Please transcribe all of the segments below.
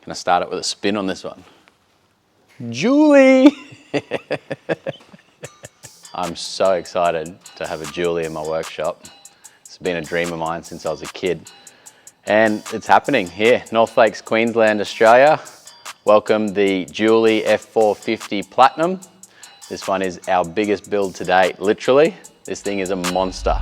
Gonna start it with a spin on this one. Julie! I'm so excited to have a Julie in my workshop. It's been a dream of mine since I was a kid. And it's happening here, Outtakes, Queensland, Australia. Welcome the Julie F450 Platinum. This one is our biggest build to date, literally. This thing is a monster.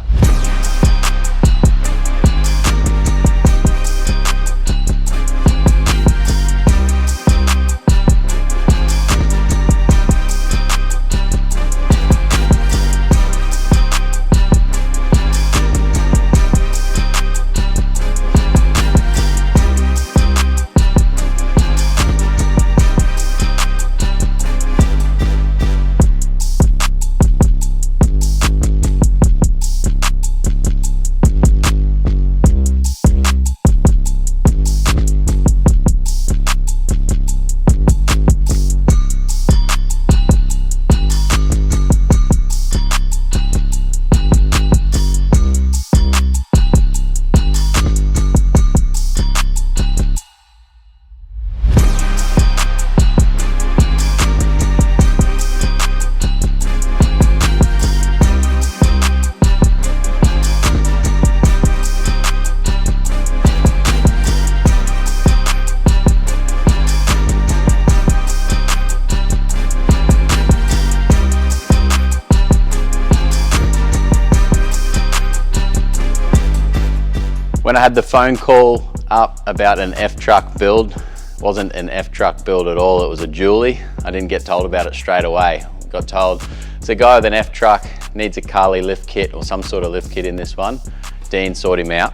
When I had the phone call up about an F-truck build, it wasn't an F-truck build at all, it was a Julie. I didn't get told about it straight away. Got told, it's a guy with an F-truck, needs a Carli lift kit or some sort of lift kit in this one. Dean, sort him out.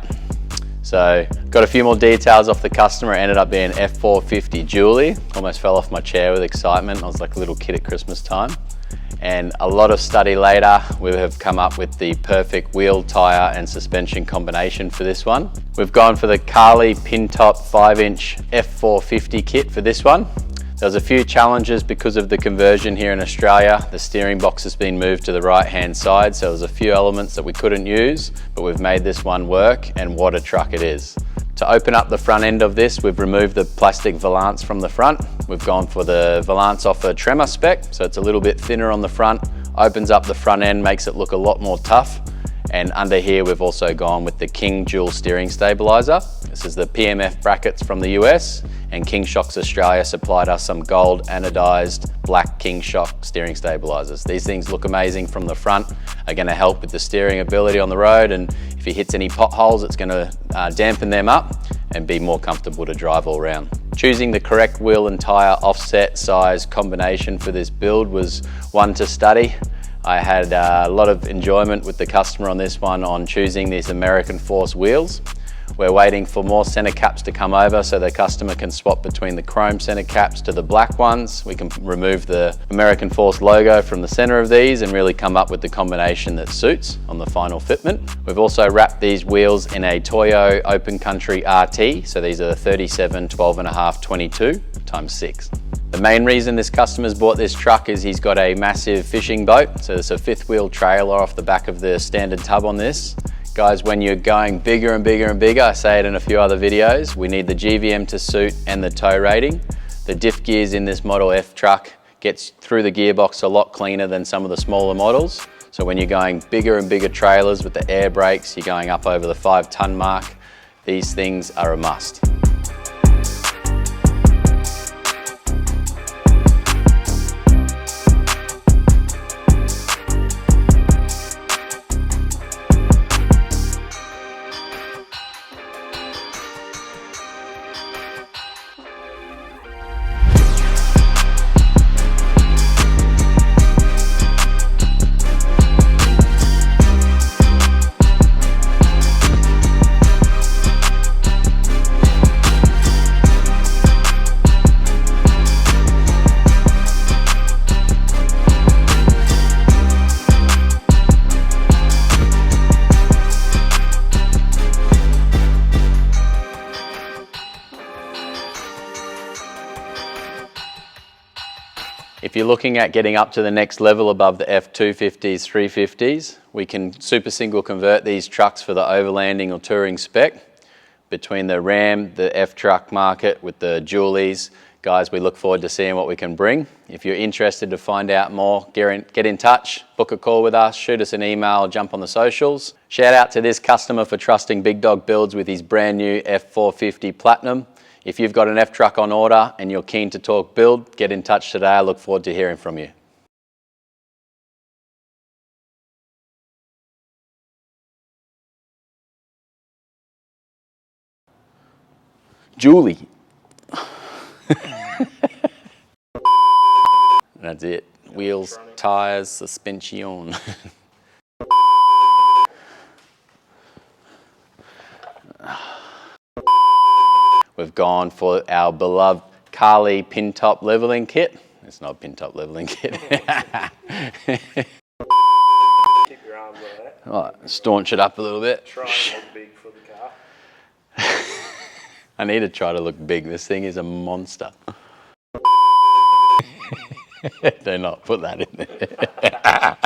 So, got a few more details off the customer, it ended up being F450 Julie. Almost fell off my chair with excitement, I was like a little kid at Christmas time. And a lot of study later, we have come up with the perfect wheel, tyre and suspension combination for this one. We've gone for the Carli pin top 5-inch F450 kit for this one. There was a few challenges because of the conversion here in Australia. The steering box has been moved to the right-hand side, so there's a few elements that we couldn't use, but we've made this one work, and what a truck it is. To open up the front end of this, we've removed the plastic valance from the front. We've gone for the valance off a Tremor-spec, so it's a little bit thinner on the front, opens up the front end, makes it look a lot more tough. And under here, we've also gone with the King dual steering stabilizer. This is the PMF brackets from the US, and King Shocks Australia supplied us some gold anodised black King Shock steering stabilizers. These things look amazing from the front, are gonna help with the steering ability on the road, and if he hits any potholes, it's gonna dampen them up and be more comfortable to drive all around. Choosing the correct wheel and tyre offset size combination for this build was one to study. I had a lot of enjoyment with the customer on this one on choosing these American Force wheels. We're waiting for more center caps to come over so the customer can swap between the chrome center caps to the black ones. We can remove the American Force logo from the center of these and really come up with the combination that suits on the final fitment. We've also wrapped these wheels in a Toyo Open Country RT, so these are the 37, 12.5, 22 times 6. The main reason this customer's bought this truck is he's got a massive fishing boat, so there's a fifth wheel trailer off the back of the standard tub on this. Guys, when you're going bigger and bigger and bigger, I say it in a few other videos, we need the GVM to suit and the tow rating. The diff gears in this Model F truck gets through the gearbox a lot cleaner than some of the smaller models. So when you're going bigger and bigger trailers with the air brakes, you're going up over the 5-ton mark, these things are a must. If you're looking at getting up to the next level above the F250s, 350s, we can super single convert these trucks for the overlanding or touring spec. between the Ram, the F-truck market with the dualies. Guys, we look forward to seeing what we can bring. If you're interested to find out more, get in touch, book a call with us, shoot us an email, jump on the socials. Shout out to this customer for trusting Big Dog Builds with his brand new F450 Platinum. If you've got an F-truck on order and you're keen to talk build, get in touch today. I look forward to hearing from you. Julie. That's it. Wheels, tyres, suspension. We've gone for our beloved Carli pin top leveling kit. It's not a pin top leveling kit. Keep your arms on that. Right, staunch it up a little bit. Try and look big for the car. I need to try to look big. This thing is a monster. Do not put that in there.